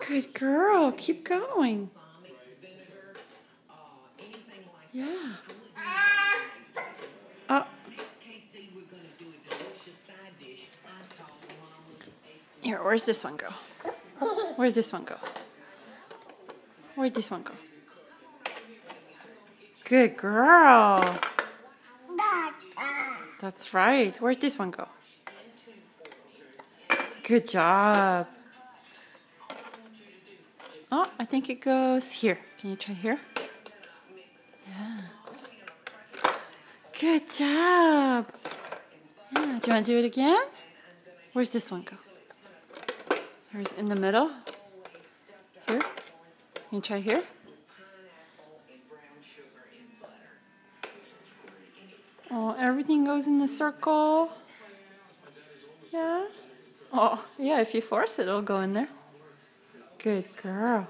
Good girl. Keep going. Yeah. Oh. Here, where's this one go? Where's this one go? Where'd this one go? Good girl. That's right. Where'd this one go? Good job. Oh, I think it goes here. Can you try here? Yeah. Good job. Yeah. Do you want to do it again? Where's this one go? Here's in the middle. Here. Can you try here? Oh, everything goes in the circle. Yeah. Oh, yeah, if you force it, it'll go in there. Good girl.